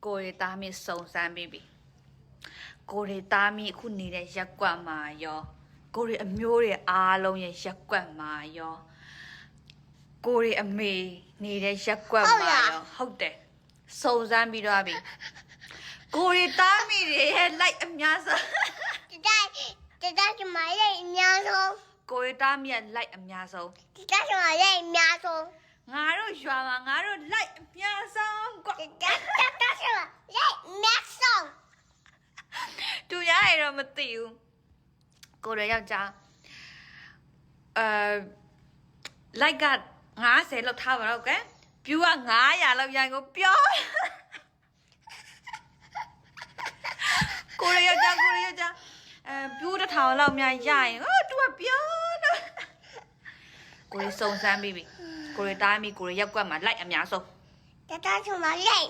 ကိုရီသားမီစုံစမ်းပြီးပြီကိုရီသားမီအခုနေတဲ့ရက်ကွက်မှာရောကိုရီအမျိုးတွေအားလုံးရဲ့ရက်ကွက်မှာရောကိုရီအမေနေတဲ့ရက်ကွက်မှာရောဟုတ်တယ်စုံစမ်းပြီးတော့ပြီကိုရီသားမီတွေရဲ့ like အများဆုံးတကျမရဲ့အများဆုံးကိုရီသားမီရဲ့ like အများဆုံးတကျမရဲ့အများဆုံးငါတို့ရွာမှာငါတို့ like အများဆုံးကွာတကျမရဲ့အများဆုံးသူရရတော့မသိဘူးကိုရယောက်ျားlike က90လောက်ထားပါတော့ကဲ view က900လောက်ရိုင်းကိုပြောကိုရယောက်ျားview 1000လောက်များရရင်သူကပြောတော့ကိုရစုံစမ်းပြီးပြီကိုရတားမိကိုရရက်ကွက်မှာ like အများဆုံးတကျမရဲ့